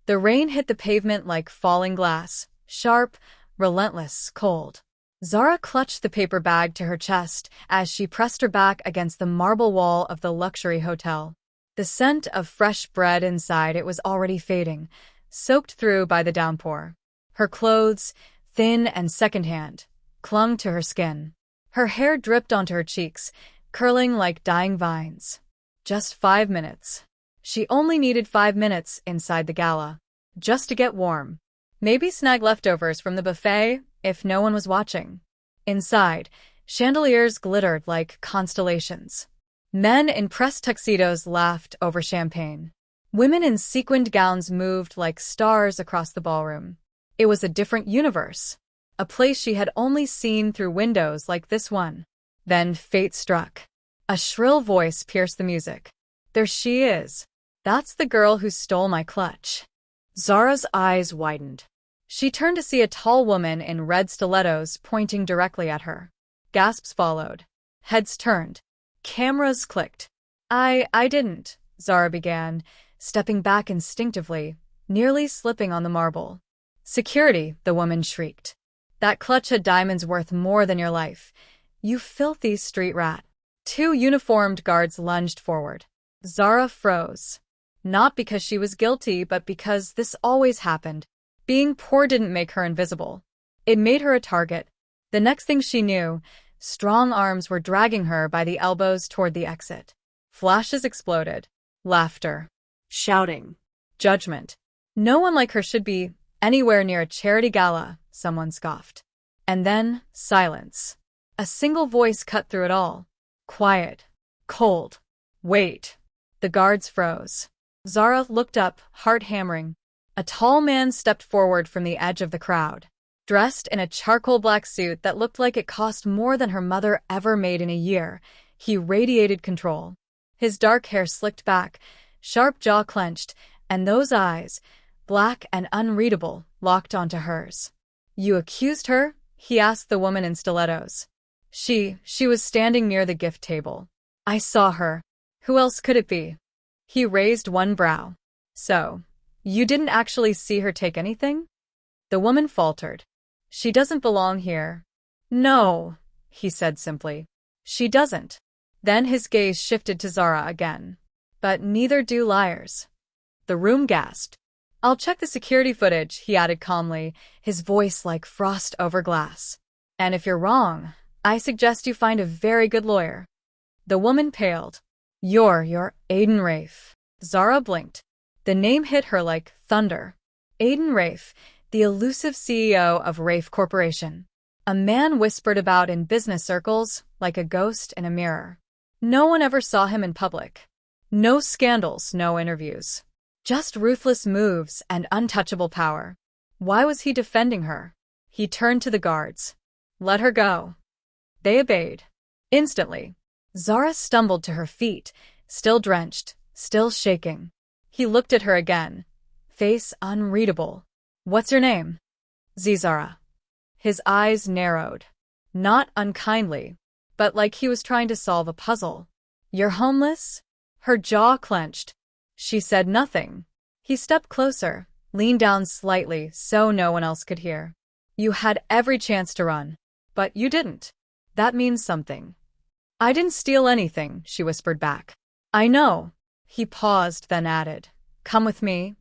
The rain hit the pavement like falling glass, sharp, relentless, cold. Zara clutched the paper bag to her chest as she pressed her back against the marble wall of the luxury hotel. The scent of fresh bread inside it was already fading, soaked through by the downpour. Her clothes, thin and secondhand, clung to her skin. Her hair dripped onto her cheeks, curling like dying vines. Just 5 minutes. She only needed 5 minutes inside the gala, just to get warm. Maybe snag leftovers from the buffet, if no one was watching. Inside, chandeliers glittered like constellations. Men in pressed tuxedos laughed over champagne. Women in sequined gowns moved like stars across the ballroom. It was a different universe, a place she had only seen through windows like this one. Then fate struck. A shrill voice pierced the music. There she is. That's the girl who stole my clutch. Zara's eyes widened. She turned to see a tall woman in red stilettos pointing directly at her. Gasps followed. Heads turned. Cameras clicked. I didn't, Zara began, stepping back instinctively, nearly slipping on the marble. Security, the woman shrieked. That clutch had diamonds worth more than your life. You filthy street rat. 2 uniformed guards lunged forward. Zara froze. Not because she was guilty, but because this always happened. Being poor didn't make her invisible. It made her a target. The next thing she knew, strong arms were dragging her by the elbows toward the exit. Flashes exploded. Laughter. Shouting. Judgment. No one like her should be anywhere near a charity gala, someone scoffed. And then, silence. A single voice cut through it all. Quiet. Cold. Wait. The guards froze. Zara looked up, heart hammering. A tall man stepped forward from the edge of the crowd, dressed in a charcoal black suit that looked like it cost more than her mother ever made in a year. He radiated control. His dark hair slicked back, sharp jaw clenched, and those eyes, black and unreadable, locked onto hers. You accused her? He asked the woman in stilettos. She was standing near the gift table. I saw her. Who else could it be? He raised one brow. So, you didn't actually see her take anything? The woman faltered. She doesn't belong here. No, he said simply. She doesn't. Then his gaze shifted to Zara again. But neither do liars. The room gasped. I'll check the security footage, he added calmly, his voice like frost over glass. And if you're wrong, I suggest you find a very good lawyer. The woman paled. You're Aiden Rafe. Zara blinked. The name hit her like thunder. Aiden Rafe, the elusive CEO of Rafe Corporation. A man whispered about in business circles like a ghost in a mirror. No one ever saw him in public. No scandals, no interviews. Just ruthless moves and untouchable power. Why was he defending her? He turned to the guards. Let her go. They obeyed. Instantly. Zara stumbled to her feet, still drenched, still shaking. He looked at her again. Face unreadable. What's your name? Zara. His eyes narrowed. Not unkindly, but like he was trying to solve a puzzle. You're homeless? Her jaw clenched. She said nothing. He stepped closer, leaned down slightly so no one else could hear. You had every chance to run, but you didn't. That means something. I didn't steal anything, she whispered back. I know. He paused, then added, come with me.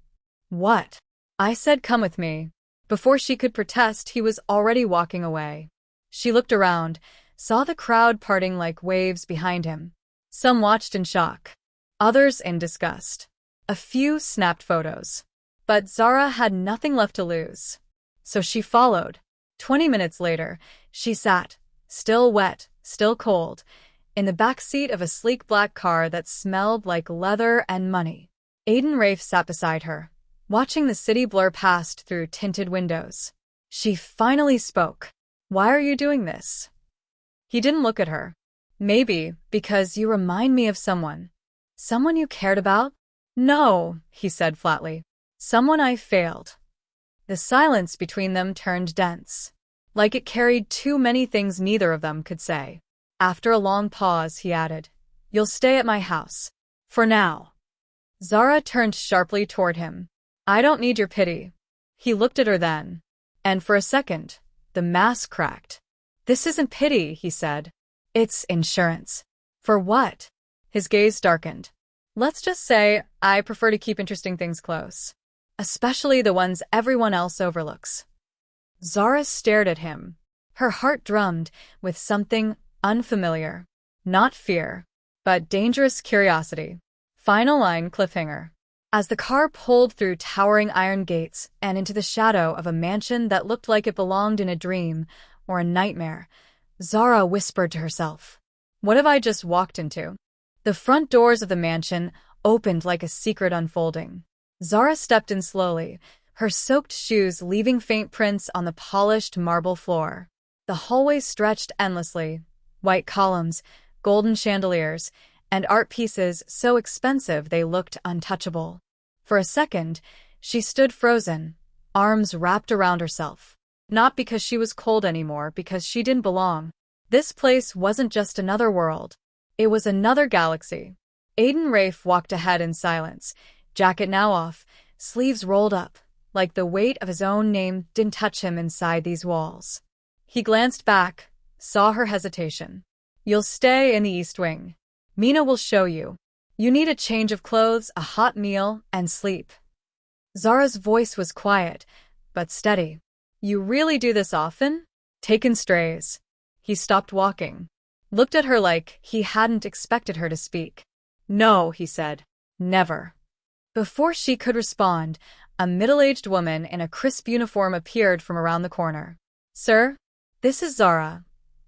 What? I said come with me. Before she could protest, he was already walking away. She looked around, saw the crowd parting like waves behind him. Some watched in shock, others in disgust. A few snapped photos. But Zara had nothing left to lose. So she followed. 20 minutes later, she sat, still wet, still cold, in the back seat of a sleek black car that smelled like leather and money. Aiden Rafe sat beside her, watching the city blur past through tinted windows. She finally spoke. Why are you doing this? He didn't look at her. Maybe because you remind me of someone. Someone you cared about? No, he said flatly. Someone I failed. The silence between them turned dense, like it carried too many things neither of them could say. After a long pause, he added, You'll stay at my house. For now. Zara turned sharply toward him. I don't need your pity. He looked at her then. And for a second, the mask cracked. This isn't pity, he said. It's insurance. For what? His gaze darkened. Let's just say I prefer to keep interesting things close. Especially the ones everyone else overlooks. Zara stared at him. Her heart drummed with something unfamiliar. Not fear, but dangerous curiosity. Final line cliffhanger. As the car pulled through towering iron gates and into the shadow of a mansion that looked like it belonged in a dream or a nightmare, Zara whispered to herself, "What have I just walked into?" The front doors of the mansion opened like a secret unfolding. Zara stepped in slowly, her soaked shoes leaving faint prints on the polished marble floor. The hallway stretched endlessly, white columns, golden chandeliers, and art pieces so expensive they looked untouchable. For a second, she stood frozen, arms wrapped around herself. Not because she was cold anymore, because she didn't belong. This place wasn't just another world. It was another galaxy. Aiden Rafe walked ahead in silence, jacket now off, sleeves rolled up, like the weight of his own name didn't touch him inside these walls. He glanced back, saw her hesitation. "You'll stay in the East Wing. Mina will show you. You need a change of clothes, a hot meal, and sleep." Zara's voice was quiet, but steady. "You really do this often?" "Taken strays." He stopped walking, looked at her like he hadn't expected her to speak. "No," he said. "Never." Before she could respond, a middle-aged woman in a crisp uniform appeared from around the corner. "Sir, this is Zara,"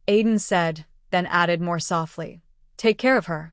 Aiden said, then added more softly. "Take care of her."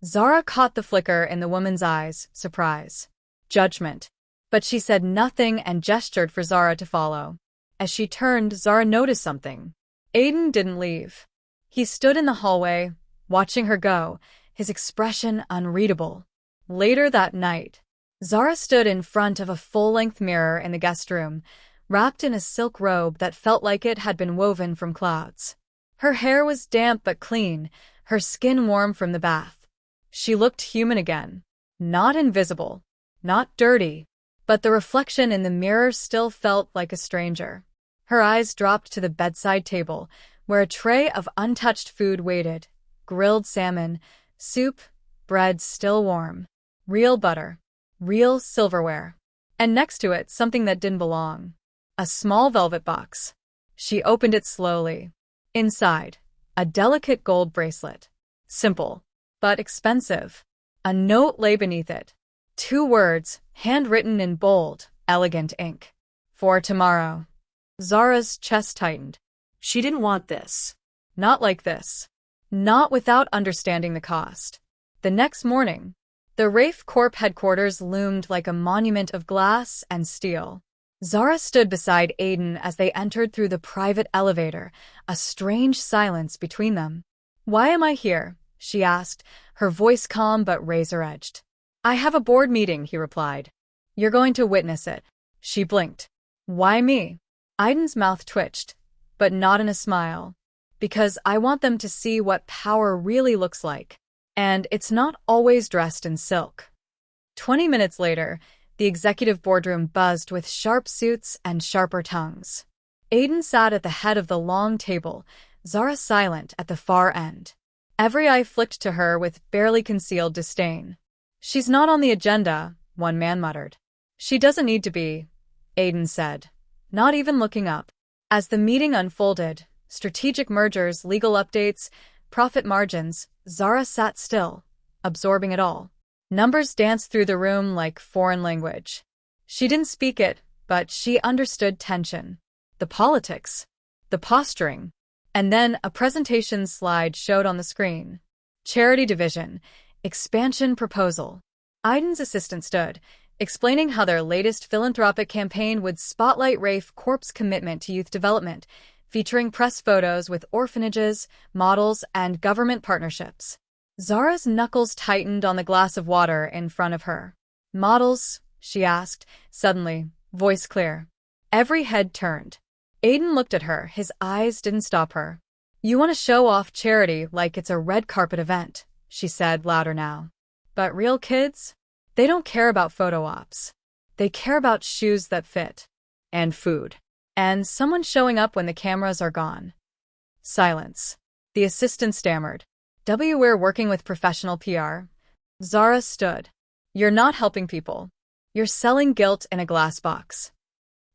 Zara caught the flicker in the woman's eyes, surprise, judgment. But she said nothing and gestured for Zara to follow. As she turned, Zara noticed something. Aiden didn't leave. He stood in the hallway, watching her go, his expression unreadable. Later that night, Zara stood in front of a full-length mirror in the guest room, wrapped in a silk robe that felt like it had been woven from clouds. Her hair was damp but clean, her skin warm from the bath. She looked human again. Not invisible, not dirty, but the reflection in the mirror still felt like a stranger. Her eyes dropped to the bedside table, where a tray of untouched food waited. Grilled salmon, soup, bread still warm. Real butter. Real silverware. And next to it, something that didn't belong. A small velvet box. She opened it slowly. Inside, a delicate gold bracelet. Simple, but expensive. A note lay beneath it. 2 words, handwritten in bold, elegant ink. "For tomorrow." Zara's chest tightened. She didn't want this. Not like this. Not without understanding the cost. The next morning, the Rafe Corp headquarters loomed like a monument of glass and steel. Zara stood beside Aiden as they entered through the private elevator, a strange silence between them. "Why am I here?" she asked, her voice calm but razor-edged. "I have a board meeting," he replied. "You're going to witness it." She blinked. "Why me?" Aiden's mouth twitched, but not in a smile. "Because I want them to see what power really looks like. And it's not always dressed in silk." 20 minutes later, the executive boardroom buzzed with sharp suits and sharper tongues. Aiden sat at the head of the long table, Zara silent at the far end. Every eye flicked to her with barely concealed disdain. "She's not on the agenda," one man muttered. "She doesn't need to be," Aiden said, not even looking up. As the meeting unfolded, strategic mergers, legal updates, profit margins, Zara sat still, absorbing it all. Numbers danced through the room like foreign language. She didn't speak it, but she understood tension. The politics. The posturing. And then a presentation slide showed on the screen. Charity division. Expansion proposal. Aiden's assistant stood, explaining how their latest philanthropic campaign would spotlight Rafe Corp's commitment to youth development, featuring press photos with orphanages, models, and government partnerships. Zara's knuckles tightened on the glass of water in front of her. "Models?" she asked, suddenly, voice clear. Every head turned. Aiden looked at her, his eyes didn't stop her. "You want to show off charity like it's a red carpet event," she said, louder now. "But real kids? They don't care about photo ops. They care about shoes that fit. And food. And someone showing up when the cameras are gone. Silence. The assistant stammered. We're working with professional PR. Zara stood. You're not helping people. You're selling guilt in a glass box.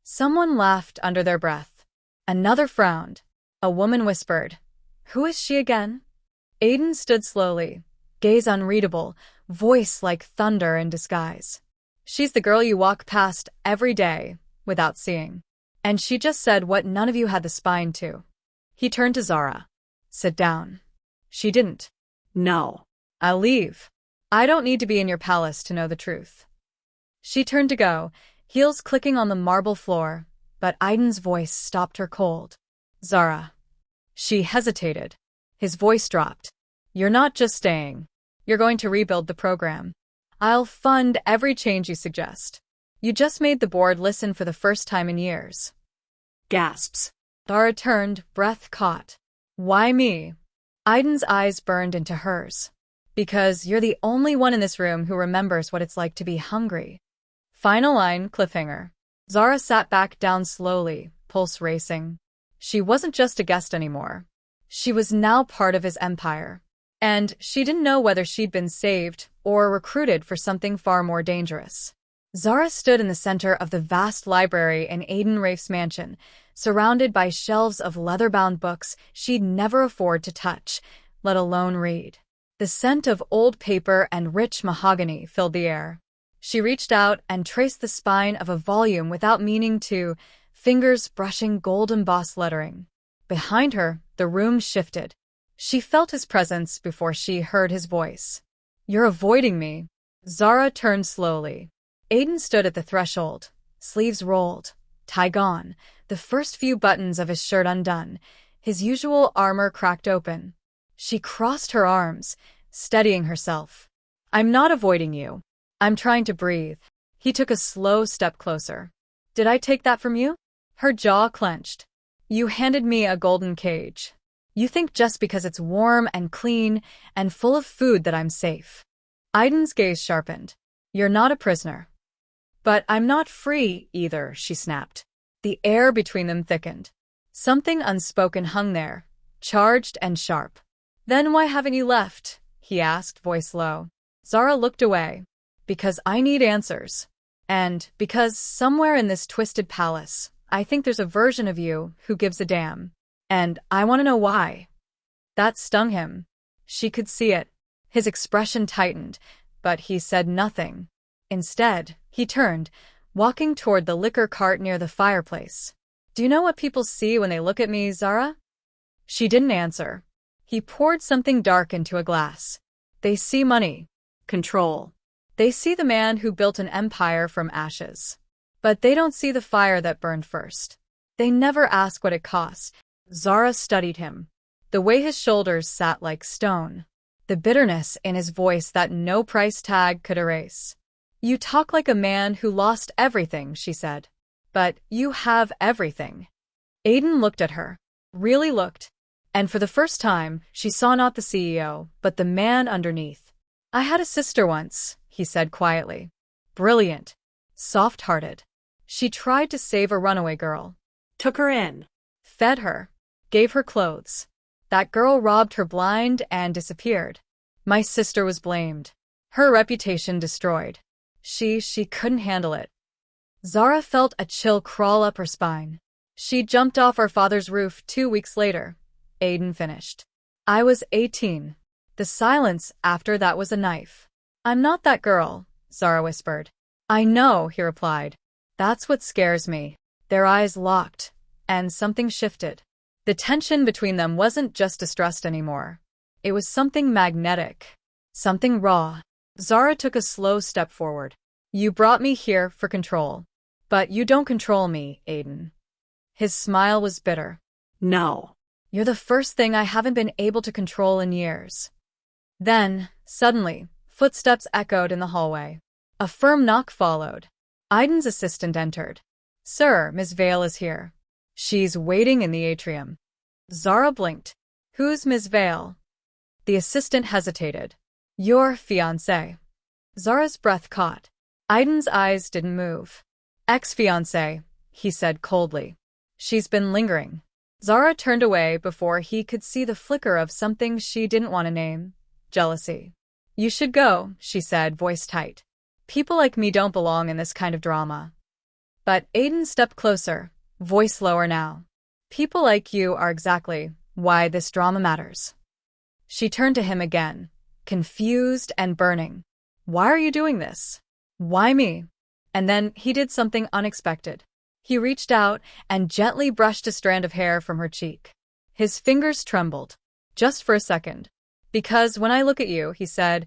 Someone laughed under their breath. Another frowned. A woman whispered, "Who is she again?" Aiden stood slowly, gaze unreadable, voice like thunder in disguise. "She's the girl you walk past every day, without seeing. And she just said what none of you had the spine to." He turned to Zara. "Sit down." She didn't. No. "I'll leave. I don't need to be in your palace to know the truth." She turned to go, heels clicking on the marble floor, but Aiden's voice stopped her cold. "Zara." She hesitated. His voice dropped. "You're not just staying. You're going to rebuild the program. I'll fund every change you suggest. You just made the board listen for the first time in years." Gasps. Zara turned, breath caught. "Why me?" Aiden's eyes burned into hers. "Because you're the only one in this room who remembers what it's like to be hungry." Final line, cliffhanger. Zara sat back down slowly, pulse racing. She wasn't just a guest anymore. She was now part of his empire. And she didn't know whether she'd been saved or recruited for something far more dangerous. Zara stood in the center of the vast library in Aiden Rafe's mansion, surrounded by shelves of leather-bound books she'd never afford to touch, let alone read. The scent of old paper and rich mahogany filled the air. She reached out and traced the spine of a volume without meaning to, fingers brushing gold-embossed lettering. Behind her, the room shifted. She felt his presence before she heard his voice. "You're avoiding me." Zara turned slowly. Aiden stood at the threshold, sleeves rolled, tie gone, the first few buttons of his shirt undone, his usual armor cracked open. She crossed her arms, steadying herself. "I'm not avoiding you. I'm trying to breathe." He took a slow step closer. "Did I take that from you?" Her jaw clenched. "You handed me a golden cage. You think just because it's warm and clean and full of food that I'm safe." Aiden's gaze sharpened. "You're not a prisoner." "But I'm not free either," she snapped. The air between them thickened. Something unspoken hung there, charged and sharp. "Then why haven't you left?" he asked, voice low. Zara looked away. "Because I need answers. And because somewhere in this twisted palace, I think there's a version of you who gives a damn. And I want to know why." That stung him. She could see it. His expression tightened, but he said nothing. Instead, he turned, walking toward the liquor cart near the fireplace. "Do you know what people see when they look at me, Zara?" She didn't answer. He poured something dark into a glass. "They see money. Control. They see the man who built an empire from ashes. But they don't see the fire that burned first. They never ask what it costs." Zara studied him. The way his shoulders sat like stone. The bitterness in his voice that no price tag could erase. "You talk like a man who lost everything," she said. "But you have everything." Aiden looked at her. Really looked. And for the first time, she saw not the CEO, but the man underneath. "I had a sister once," he said quietly. "Brilliant. Soft-hearted. She tried to save a runaway girl. Took her in. Fed her. Gave her clothes. That girl robbed her blind and disappeared. My sister was blamed. Her reputation destroyed. She couldn't handle it." Zara felt a chill crawl up her spine. "She jumped off our father's roof 2 weeks later," Aiden finished. "I was 18. The silence after that was a knife." "I'm not that girl," Zara whispered. "I know," he replied. "That's what scares me." Their eyes locked, and something shifted. The tension between them wasn't just distrust anymore. It was something magnetic. Something raw. Zara took a slow step forward. "You brought me here for control. But you don't control me, Aiden." His smile was bitter. "No. You're the first thing I haven't been able to control in years." Then, suddenly, footsteps echoed in the hallway. A firm knock followed. Aiden's assistant entered. "Sir, Miss Vale is here. She's waiting in the atrium." Zara blinked. "Who's Miss Vale?" The assistant hesitated. "Your fiancé." Zara's breath caught. Aiden's eyes didn't move. Ex-fiancé, he said coldly. She's been lingering. Zara turned away before he could see the flicker of something she didn't want to name. Jealousy. You should go, she said, voice tight. People like me don't belong in this kind of drama. But Aiden stepped closer, voice lower now. People like you are exactly why this drama matters. She turned to him again, confused and burning. Why are you doing this? Why me? And then he did something unexpected. He reached out and gently brushed a strand of hair from her cheek. His fingers trembled, just for a second. Because when I look at you, he said,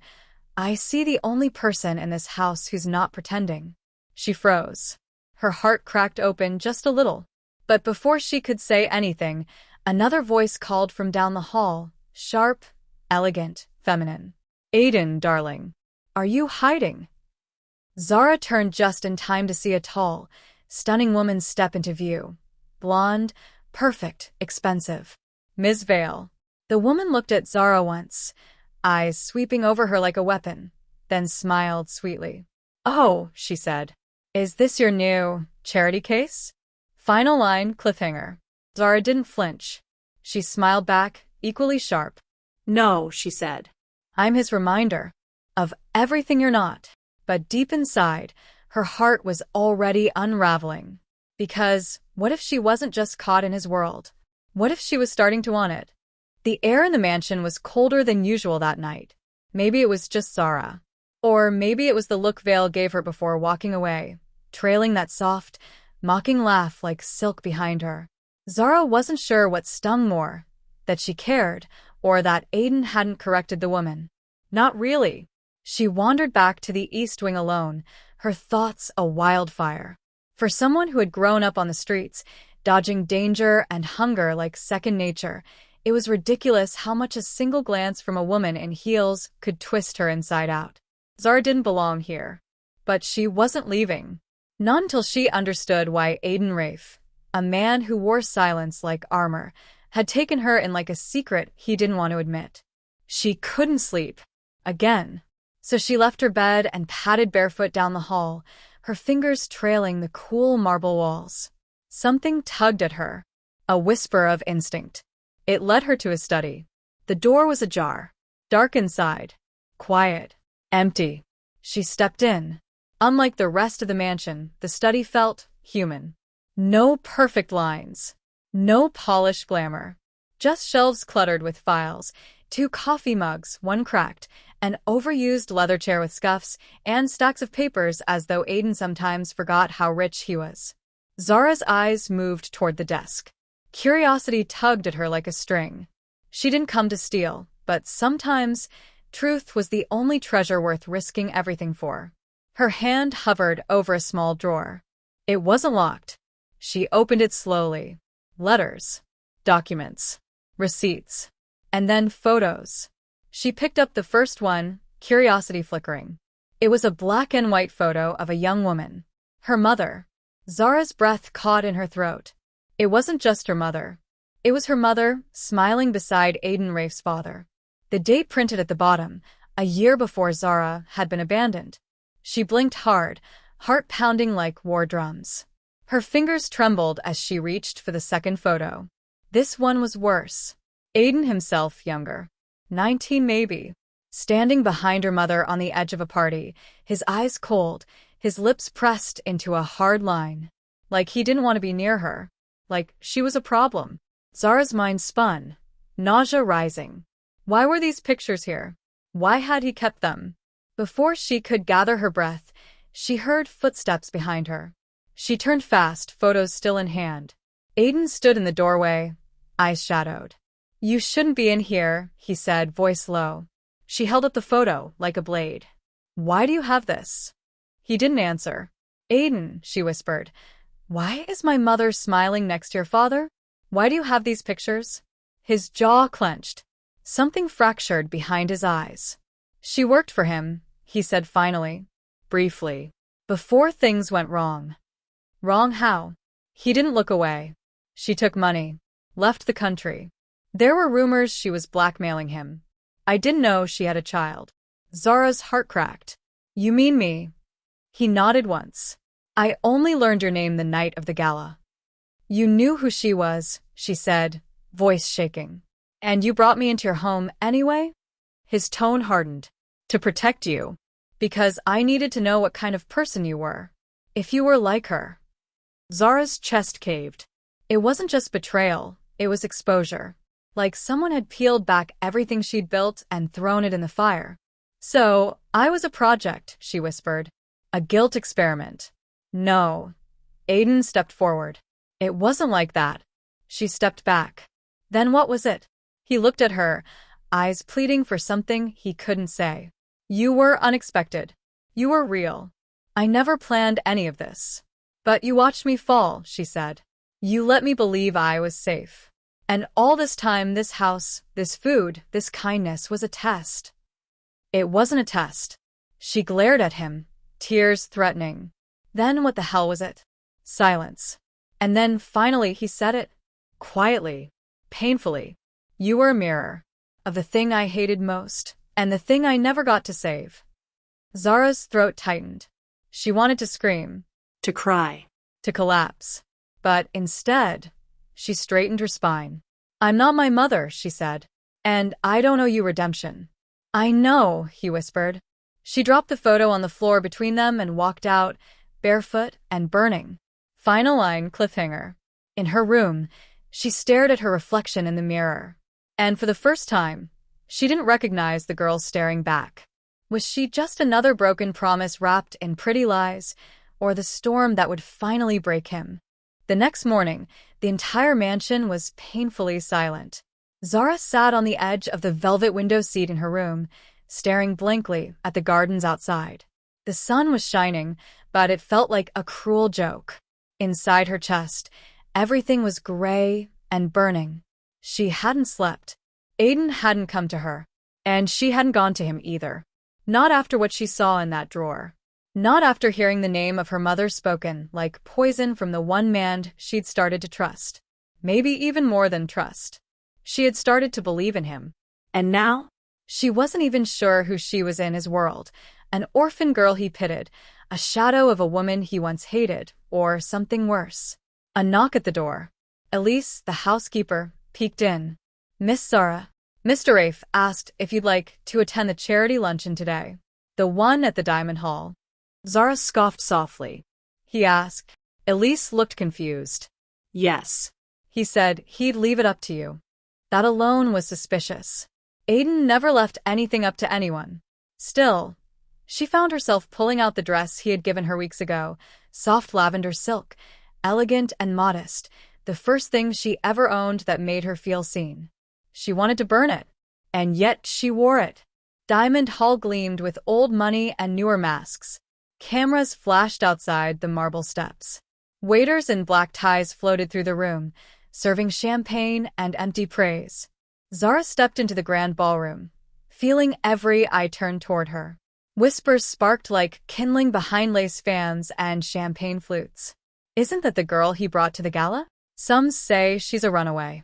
I see the only person in this house who's not pretending. She froze. Her heart cracked open just a little. But before she could say anything, another voice called from down the hall, sharp, elegant, feminine. Aiden, darling. Are you hiding? Zara turned just in time to see a tall, stunning woman step into view. Blonde, perfect, expensive. Ms. Vale. The woman looked at Zara once, eyes sweeping over her like a weapon, then smiled sweetly. Oh, she said. Is this your new charity case? Final line, cliffhanger. Zara didn't flinch. She smiled back, equally sharp. No, she said. I'm his reminder of everything you're not. But deep inside, her heart was already unraveling. Because what if she wasn't just caught in his world? What if she was starting to want it? The air in the mansion was colder than usual that night. Maybe it was just Zara. Or maybe it was the look Vale gave her before walking away, trailing that soft, mocking laugh like silk behind her. Zara wasn't sure what stung more, that she cared, or that Aiden hadn't corrected the woman. Not really. She wandered back to the East Wing alone, her thoughts a wildfire. For someone who had grown up on the streets, dodging danger and hunger like second nature, it was ridiculous how much a single glance from a woman in heels could twist her inside out. Zara didn't belong here. But she wasn't leaving. Not until she understood why Aiden Rafe, a man who wore silence like armor, had taken her in like a secret he didn't want to admit. She couldn't sleep. Again. So she left her bed and padded barefoot down the hall, her fingers trailing the cool marble walls. Something tugged at her, a whisper of instinct. It led her to his study. The door was ajar, dark inside, quiet, empty. She stepped in. Unlike the rest of the mansion, the study felt human. No perfect lines, no polished glamour, just shelves cluttered with files, 2 coffee mugs, one cracked, an overused leather chair with scuffs, and stacks of papers as though Aiden sometimes forgot how rich he was. Zara's eyes moved toward the desk. Curiosity tugged at her like a string. She didn't come to steal, but sometimes truth was the only treasure worth risking everything for. Her hand hovered over a small drawer. It wasn't locked. She opened it slowly. Letters, documents, receipts, and then photos. She picked up the first one, curiosity flickering. It was a black and white photo of a young woman. Her mother. Zara's breath caught in her throat. It wasn't just her mother. It was her mother, smiling beside Aiden Rafe's father. The date printed at the bottom, a year before Zara had been abandoned. She blinked hard, heart pounding like war drums. Her fingers trembled as she reached for the second photo. This one was worse. Aiden himself younger. 19 maybe. Standing behind her mother on the edge of a party, his eyes cold, his lips pressed into a hard line. Like he didn't want to be near her. Like she was a problem. Zara's mind spun, nausea rising. Why were these pictures here? Why had he kept them? Before she could gather her breath, she heard footsteps behind her. She turned fast, photos still in hand. Aiden stood in the doorway, eyes shadowed. You shouldn't be in here, he said, voice low. She held up the photo like a blade. Why do you have this? He didn't answer. Aiden, she whispered, why is my mother smiling next to your father? Why do you have these pictures? His jaw clenched. Something fractured behind his eyes. She worked for him, he said finally, briefly, before things went wrong. Wrong how? He didn't look away. She took money, left the country. There were rumors she was blackmailing him. I didn't know she had a child. Zara's heart cracked. You mean me? He nodded once. I only learned your name the night of the gala. You knew who she was, she said, voice shaking. And you brought me into your home anyway? His tone hardened. To protect you. Because I needed to know what kind of person you were. If you were like her. Zara's chest caved. It wasn't just betrayal, it was exposure. Like someone had peeled back everything she'd built and thrown it in the fire. So, I was a project, she whispered. A guilt experiment. No. Aiden stepped forward. It wasn't like that. She stepped back. Then what was it? He looked at her, eyes pleading for something he couldn't say. You were unexpected. You were real. I never planned any of this. But you watched me fall, she said. You let me believe I was safe. And all this time, this house, this food, this kindness was a test. It wasn't a test. She glared at him, tears threatening. Then what the hell was it? Silence. And then finally he said it. Quietly. Painfully. You were a mirror. Of the thing I hated most, and the thing I never got to save. Zara's throat tightened. She wanted to scream. To cry. To collapse. But instead, she straightened her spine. I'm not my mother, she said. And I don't owe you redemption. I know, he whispered. She dropped the photo on the floor between them and walked out, barefoot and burning. Final line cliffhanger. In her room, she stared at her reflection in the mirror. And for the first time, she didn't recognize the girl staring back. Was she just another broken promise wrapped in pretty lies, or the storm that would finally break him? The next morning, the entire mansion was painfully silent. Zara sat on the edge of the velvet window seat in her room, staring blankly at the gardens outside. The sun was shining, but it felt like a cruel joke. Inside her chest, everything was gray and burning. She hadn't slept. Aiden hadn't come to her. And she hadn't gone to him either. Not after what she saw in that drawer. Not after hearing the name of her mother spoken like poison from the one man she'd started to trust. Maybe even more than trust. She had started to believe in him. And now? She wasn't even sure who she was in his world. An orphan girl he pitied, a shadow of a woman he once hated, or something worse. A knock at the door. Elise, the housekeeper, peeked in. Miss Zara. Mr. Rafe asked if you'd like to attend the charity luncheon today. The one at the Diamond Hall. Zara scoffed softly. He asked. Elise looked confused. Yes. He said he'd leave it up to you. That alone was suspicious. Aiden never left anything up to anyone. Still, she found herself pulling out the dress he had given her weeks ago, soft lavender silk, elegant and modest, the first thing she ever owned that made her feel seen. She wanted to burn it, and yet she wore it. Diamond Hall gleamed with old money and newer masks. Cameras flashed outside the marble steps. Waiters in black ties floated through the room, serving champagne and empty praise. Zara stepped into the grand ballroom, feeling every eye turned toward her. Whispers sparked like kindling behind lace fans and champagne flutes. Isn't that the girl he brought to the gala? Some say she's a runaway.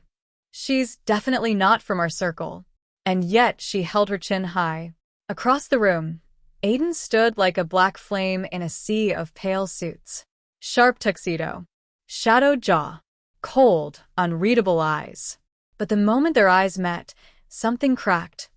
She's definitely not from our circle. And yet she held her chin high. Across the room, Aiden stood like a black flame in a sea of pale suits. Sharp tuxedo. Shadowed jaw. Cold, unreadable eyes. But the moment their eyes met, something cracked.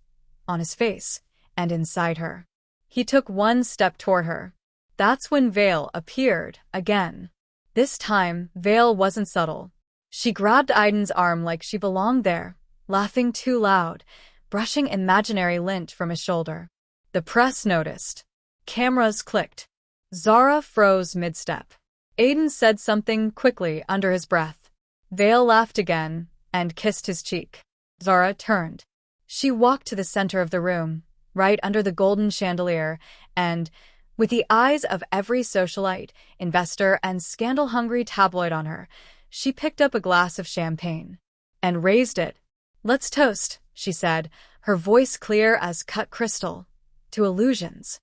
On his face, and inside her. He took one step toward her. That's when Vale appeared, again. This time, Vale wasn't subtle. She grabbed Aiden's arm like she belonged there, laughing too loud, brushing imaginary lint from his shoulder. The press noticed. Cameras clicked. Zara froze mid-step. Aiden said something quickly under his breath. Vale laughed again and kissed his cheek. Zara turned. She walked to the center of the room, right under the golden chandelier, and, with the eyes of every socialite, investor, and scandal-hungry tabloid on her, she picked up a glass of champagne and raised it. Let's toast, she said, her voice clear as cut crystal, to illusions.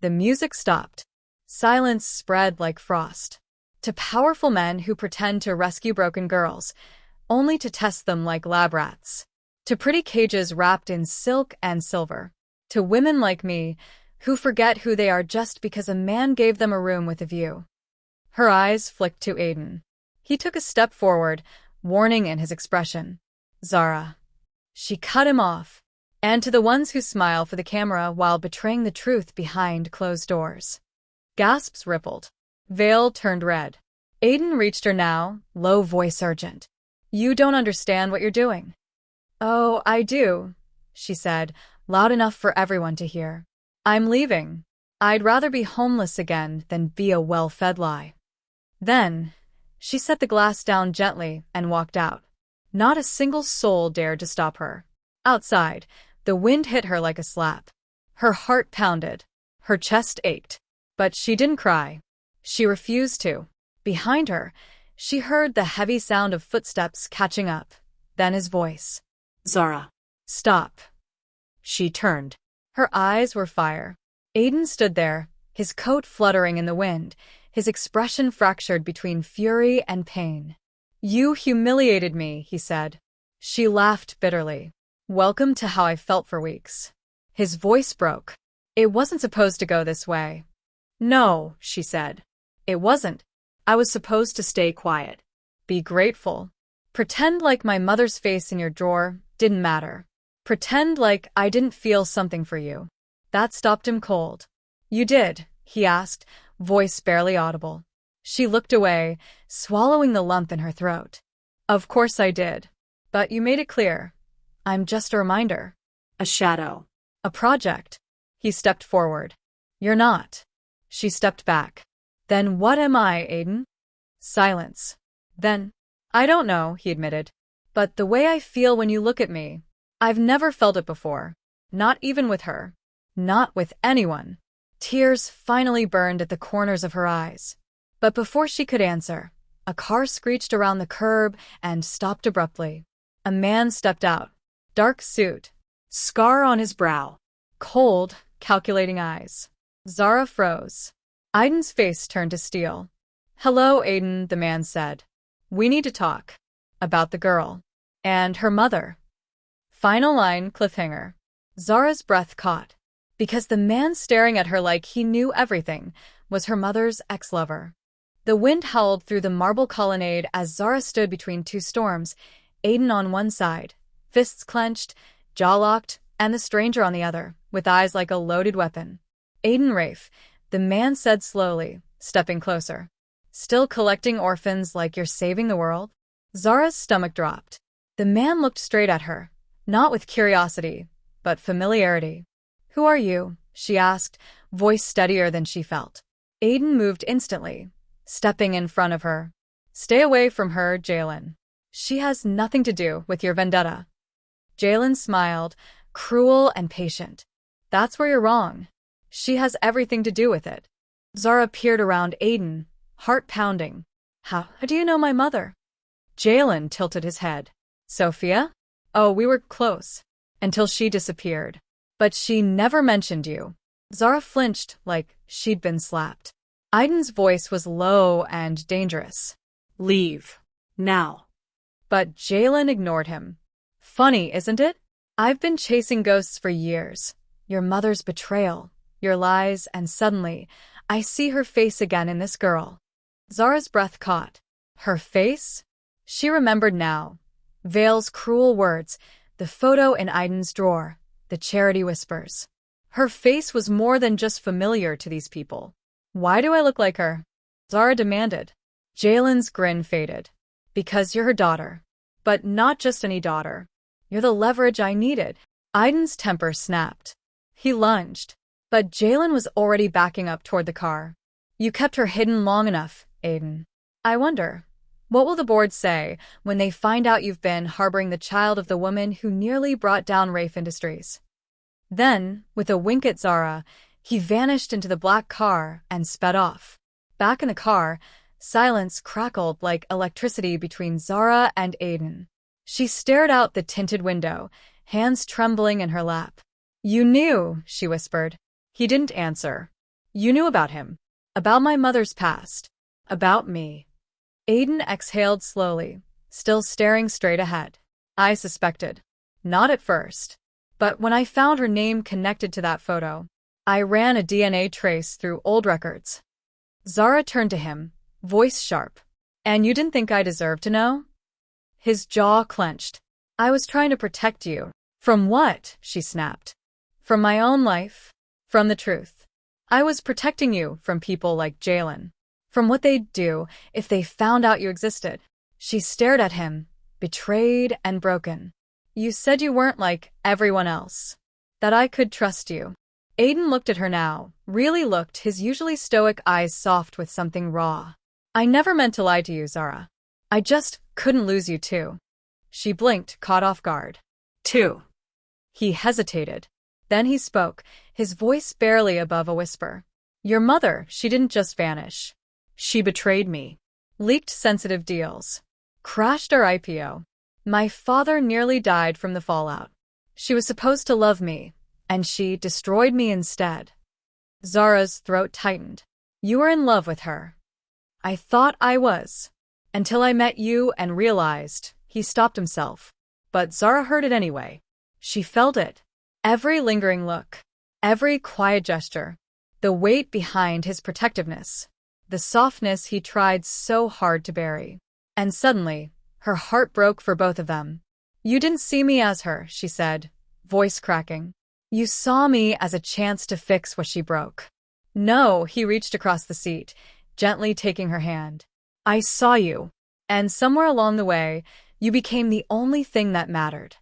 The music stopped. Silence spread like frost. To powerful men who pretend to rescue broken girls, only to test them like lab rats. To pretty cages wrapped in silk and silver. To women like me, who forget who they are just because a man gave them a room with a view. Her eyes flicked to Aiden. He took a step forward, warning in his expression. Zara. She cut him off. And to the ones who smile for the camera while betraying the truth behind closed doors. Gasps rippled. Vale turned red. Aiden reached her now, low voice urgent. You don't understand what you're doing. Oh, I do, she said, loud enough for everyone to hear. I'm leaving. I'd rather be homeless again than be a well-fed lie. Then, she set the glass down gently and walked out. Not a single soul dared to stop her. Outside, the wind hit her like a slap. Her heart pounded. Her chest ached. But she didn't cry. She refused to. Behind her, she heard the heavy sound of footsteps catching up. Then his voice. Zara. Stop. She turned. Her eyes were fire. Aiden stood there, his coat fluttering in the wind, his expression fractured between fury and pain. You humiliated me, he said. She laughed bitterly. Welcome to how I felt for weeks. His voice broke. It wasn't supposed to go this way. No, she said. It wasn't. I was supposed to stay quiet. Be grateful. Pretend like my mother's face in your drawer didn't matter. Pretend like I didn't feel something for you. That stopped him cold. You did, he asked, voice barely audible. She looked away, swallowing the lump in her throat. Of course I did. But you made it clear. I'm just a reminder. A shadow. A project. He stepped forward. You're not. She stepped back. Then what am I, Aiden? Silence. Then, I don't know, he admitted. But the way I feel when you look at me, I've never felt it before. Not even with her. Not with anyone. Tears finally burned at the corners of her eyes. But before she could answer, a car screeched around the curb and stopped abruptly. A man stepped out. Dark suit. Scar on his brow. Cold, calculating eyes. Zara froze. Aiden's face turned to steel. Hello, Aiden, the man said. We need to talk. About the girl. And her mother. Final line, cliffhanger. Zara's breath caught. Because the man staring at her like he knew everything was her mother's ex-lover. The wind howled through the marble colonnade as Zara stood between two storms, Aiden on one side, fists clenched, jaw locked, and the stranger on the other, with eyes like a loaded weapon. Aiden Rafe, the man said slowly, stepping closer. Still collecting orphans like you're saving the world? Zara's stomach dropped. The man looked straight at her, not with curiosity, but familiarity. Who are you? She asked, voice steadier than she felt. Aiden moved instantly, stepping in front of her. Stay away from her, Jalen. She has nothing to do with your vendetta. Jalen smiled, cruel and patient. That's where you're wrong. She has everything to do with it. Zara peered around Aiden, heart pounding. How do you know my mother? Jalen tilted his head. Sophia? Oh, we were close. Until she disappeared. But she never mentioned you. Zara flinched like she'd been slapped. Aiden's voice was low and dangerous. Leave. Now. But Jalen ignored him. Funny, isn't it? I've been chasing ghosts for years. Your mother's betrayal, your lies, and suddenly, I see her face again in this girl. Zara's breath caught. Her face? She remembered now. Vale's cruel words, the photo in Aiden's drawer, the charity whispers. Her face was more than just familiar to these people. Why do I look like her? Zara demanded. Jalen's grin faded. Because you're her daughter. But not just any daughter. You're the leverage I needed. Aiden's temper snapped. He lunged. But Jalen was already backing up toward the car. You kept her hidden long enough, Aiden. I wonder, what will the board say when they find out you've been harboring the child of the woman who nearly brought down Rafe Industries? Then, with a wink at Zara, he vanished into the black car and sped off. Back in the car, silence crackled like electricity between Zara and Aiden. She stared out the tinted window, hands trembling in her lap. You knew, she whispered. He didn't answer. You knew about him. About my mother's past. About me. Aiden exhaled slowly, still staring straight ahead. I suspected. Not at first. But when I found her name connected to that photo, I ran a DNA trace through old records. Zara turned to him, voice sharp. And you didn't think I deserved to know? His jaw clenched. I was trying to protect you. From what? She snapped. From my own life. From the truth. I was protecting you from people like Jalen. From what they'd do if they found out you existed. She stared at him, betrayed and broken. You said you weren't like everyone else. That I could trust you. Aiden looked at her now, really looked, his usually stoic eyes soft with something raw. I never meant to lie to you, Zara. I just couldn't lose you too. She blinked, caught off guard. Two. He hesitated. Then he spoke, his voice barely above a whisper. Your mother, she didn't just vanish. She betrayed me. Leaked sensitive deals. Crashed our IPO. My father nearly died from the fallout. She was supposed to love me, and she destroyed me instead. Zara's throat tightened. You were in love with her. I thought I was. Until I met you and realized. He stopped himself. But Zara heard it anyway. She felt it. Every lingering look. Every quiet gesture. The weight behind his protectiveness. The softness he tried so hard to bury. And suddenly, her heart broke for both of them. You didn't see me as her, she said, voice cracking. You saw me as a chance to fix what she broke. No, he reached across the seat, gently taking her hand. I saw you. And somewhere along the way, you became the only thing that mattered.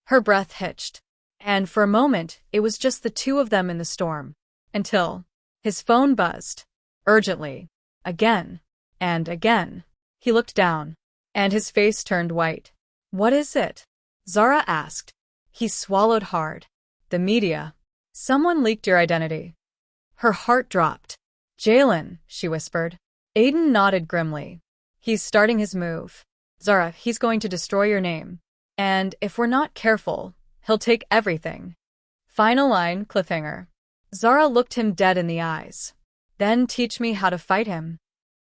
Her breath hitched. And for a moment, it was just the two of them in the storm. Until his phone buzzed. Urgently. Again. And again. He looked down. And his face turned white. What is it? Zara asked. He swallowed hard. The media. Someone leaked your identity. Her heart dropped. Jalen, she whispered. Aiden nodded grimly. He's starting his move. Zara, he's going to destroy your name. And if we're not careful, he'll take everything. Final line, cliffhanger. Zara looked him dead in the eyes. Then teach me how to fight him.